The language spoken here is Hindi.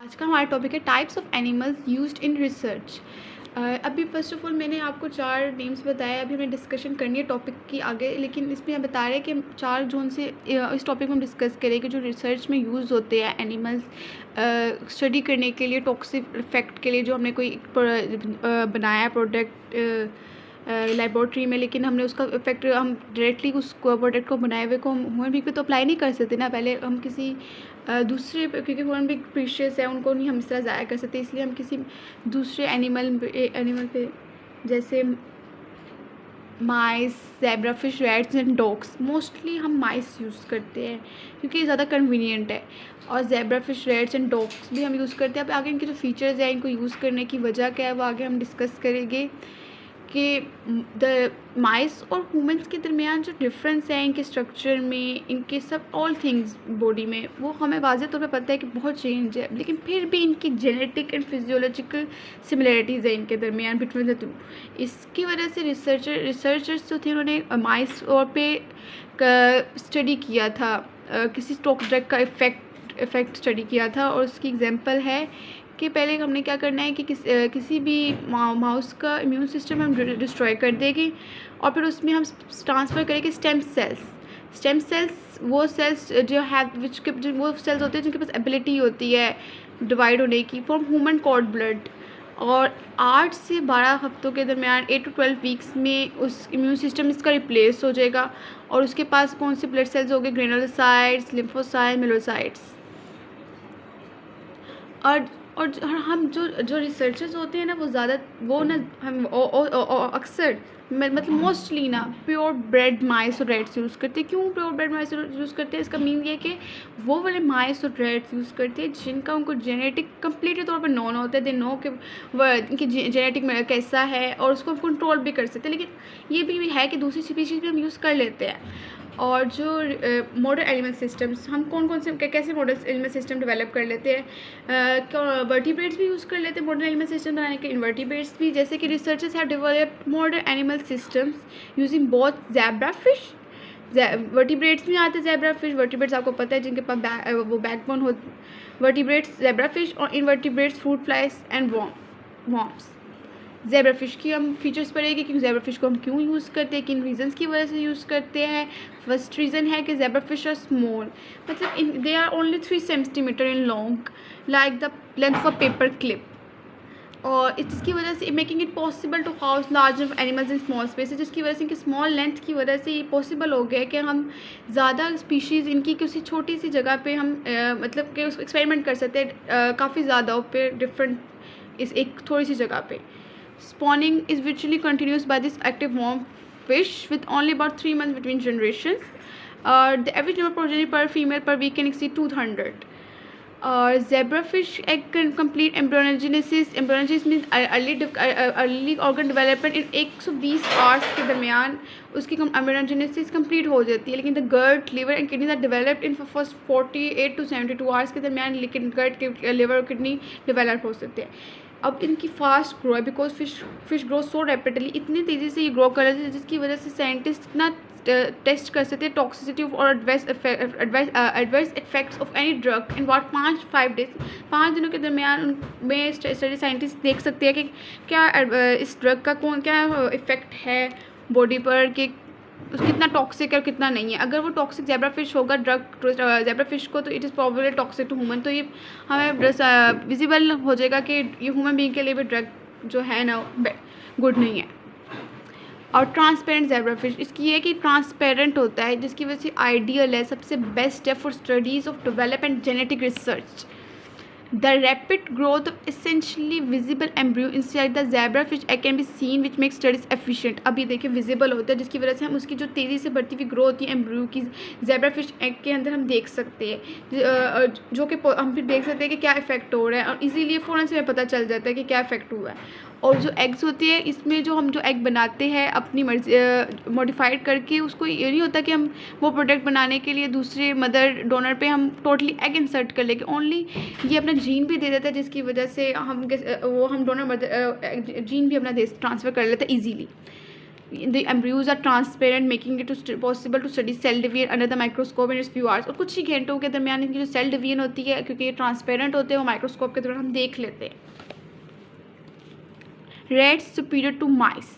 आज का हमारा टॉपिक है types of animals used in research. अभी फर्स्ट ऑफ ऑल मैंने आपको 4 नेम्स बताया। अभी हमें डिस्कशन करनी है टॉपिक की आगे, लेकिन इसमें हम बता रहे हैं कि 4 जून से इस टॉपिक में हम डिस्कस करेंगे जो रिसर्च में यूज़ होते हैं एनिमल्स स्टडी करने के लिए, टॉक्सिक इफेक्ट के लिए। जो हमने कोई बनाया प्रोडक्ट लेबॉर्ट्री में, लेकिन हमने उसका इफेक्ट हम डायरेक्टली उस प्रोडक्ट को बनाए हुए को हम ह्यूमन बींग पे तो अप्लाई नहीं कर सकते ना। पहले हम किसी दूसरे, क्योंकि ह्यूमन बींग प्रीशियस है, उनको नहीं हम इस तरह ज़ाया कर सकते, इसलिए हम किसी दूसरे एनिमल पे जैसे mice, zebrafish, rats and dogs. Mostly हम माइस यूज़ करते हैं क्योंकि ये ज़्यादा कन्वीनियंट है, और ज़ेब्राफिश, रैट्स एंड डॉग्स भी हम यूज़ करते हैं। अब आगे इनके जो फीचर्स हैं, इनको यूज़ करने की वजह क्या है, वो आगे हम डिस्कस करेंगे कि द माइस और ह्यूमंस के दरमियान जो डिफरेंस है इनके स्ट्रक्चर में, इनके सब ऑल थिंग्स बॉडी में, वो हमें वाज़े तौर पे पता है कि बहुत चेंज है, लेकिन फिर भी इनकी जेनेटिक एंड फिजियोलॉजिकल सिमिलरिटीज़ है इनके दरमियान बिटवीन द टू। इसकी वजह से रिसर्चर्स जो थे उन्होंने माइस और पे स्टडी किया था, किसी स्टॉक ड्रग का इफ़ेक्ट स्टडी किया था। और उसकी एग्जांपल है कि पहले हमने क्या करना है कि किसी भी माउस का इम्यून सिस्टम हम डिस्ट्रॉय कर देंगे, और फिर उसमें हम ट्रांसफ़र करेंगे स्टेम सेल्स वो सेल्स जो वो सेल्स होते हैं जिनके पास एबिलिटी होती है डिवाइड होने की, फ्रॉम ह्यूमन कॉर्ड ब्लड। और 8 से 12 हफ्तों के दरमियान 8 to 12 वीक्स में उस इम्यून सिस्टम इसका रिप्लेस हो जाएगा, और उसके पास कौन से ब्लड सेल्स हो गए, ग्रेनुलोसाइट्स, लिम्फोसाइट, मेलोसाइट्स। और हम जो रिसर्चर्स होते हैं ना, वो ज़्यादा वो ना हम अक्सर मतलब मोस्टली ना प्योर ब्रेड माइस और रैट्स यूज़ करते हैं। क्यों प्योर ब्रेड माइस और यूज़ करते हैं? इसका मीन ये है कि वो वाले माइस और रैट्स यूज़ करते हैं जिनका उनको जेनेटिक कंप्लीटली तौर पर नॉन होता है। दे नो कि इनकी जेनेटिक में कैसा है, और उसको हम कंट्रोल भी कर सकते हैं। लेकिन ये भी है कि दूसरी स्पीशीज़ भी हम यूज़ कर लेते हैं। और जो मॉडर्न एनिमल सिस्टम्स, हम कौन से कैसे मॉडर्न एनिमल सिस्टम डेवलप कर लेते हैं, वर्टिब्रेट्स भी यूज़ कर लेते हैं मॉडर्न एनिमल सिस्टम बनाने के, इनवर्टिब्रेट्स भी। जैसे कि researchers have developed modern animal systems using both zebrafish, vertebrates में आते हैं ज़ेब्राफिश। वर्टिब्रेट्स आपको पता है जिनके पास वो बैकबोन हो, वर्टिब्रेट्स ज़ेब्राफिश, और invertebrates fruit flies and worms. Zebrafish की हम फीचर्स पढ़ेंगे कि ज़ेब्राफिश को हम क्यों यूज़ करते हैं, किन रीजंस की वजह से यूज़ करते हैं। फर्स्ट रीज़न है कि ज़ेब्राफिश आर स्मॉल, मतलब they are only 3 centimetre in long, like the length of a paper clip. और इसकी वजह से making it possible to house large animals in small spaces, जिसकी वजह से इनकी स्मॉल लेंथ की वजह से ये पॉसिबल हो गया कि हम ज़्यादा स्पीशीज़ इनकी किसी छोटी सी जगह पे हम मतलब कि उसको एक्सपेरिमेंट कर सकते हैं काफ़ी ज़्यादा पे डिफरेंट इस एक थोड़ी सी जगह पे। Spawning is virtually continuous by this active worm fish with only about 3 months between generations. The average number of progeny per female per week can exceed 200. Zebrafish egg can complete embryogenesis. Embryogenesis means early organ development in 120 hours के दरमियान उसकी embryogenesis complete हो जाती है। लेकिन the gut, liver and kidneys are developed in first 48 to 72 hours के दरमियान, लेकिन gut, liver और kidney develop हो सकते हैं। अब इनकी फास्ट ग्रो है because fish grow so rapidly, इतनी तेज़ी से ये ग्रो कर रहे थे, जिसकी वजह से साइंटिस्ट इतना टेस्ट कर सकते हैं टॉक्सिसिटी और adverse effects of any drug in what 5 days. 5 दिनों के दरमियान उनमें स्टडी साइंटिस्ट देख सकते हैं कि क्या इस ड्रग का क्या इफ़ेक्ट है बॉडी पर, कि कितना टॉक्सिक है और कितना नहीं है। अगर वो टॉक्सिक ज़ेब्राफिश होगा ड्रग ज़ेब्राफिश को, तो it is probably toxic to human. तो ये हमें विजिबल हो जाएगा कि ये ह्यूमन बीइंग के लिए भी ड्रग जो है ना गुड नहीं है। और ट्रांसपेरेंट ज़ेब्राफिश, इसकी ये कि ट्रांसपेरेंट होता है, जिसकी वजह से आइडियल है, सबसे बेस्ट है for studies of development genetic research. The rapid growth of essentially visible embryo inside the zebrafish egg can be seen, which makes studies efficient. अब ये देखिए विजिबल होता है, जिसकी वजह से हम उसकी जो तेज़ी से बढ़ती हुई ग्रो होती है एम्ब्रियो की zebrafish egg के अंदर हम देख सकते हैं, जो कि हम फिर देख सकते हैं कि क्या इफेक्ट हो रहा है, और इजीलिए फ़ौरन से हमें पता चल जाता है कि क्या इफेक्ट हुआ है। और जो एग्स होती है, इसमें जो हम जो एग बनाते हैं अपनी मर्जी मॉडिफाइड करके, उसको ये नहीं होता कि हम वो प्रोडक्ट बनाने के लिए दूसरे मदर डोनर पे हम टोटली एग इंसर्ट कर लेंगे, ओनली ये अपना जीन भी दे देता है, जिसकी वजह से हम डोनर मदर जीन भी अपना ट्रांसफ़र कर लेते हैं easily. The embryos are transparent making it possible to study cell division under the microscope in few hours. और कुछ ही घंटों के दरमियान इनकी जो सेल डिवीजन होती है, क्योंकि ये ट्रांसपेरेंट होते हैं, वो माइक्रोस्कोप के दौरान हम देख लेते हैं। Rats superior to mice.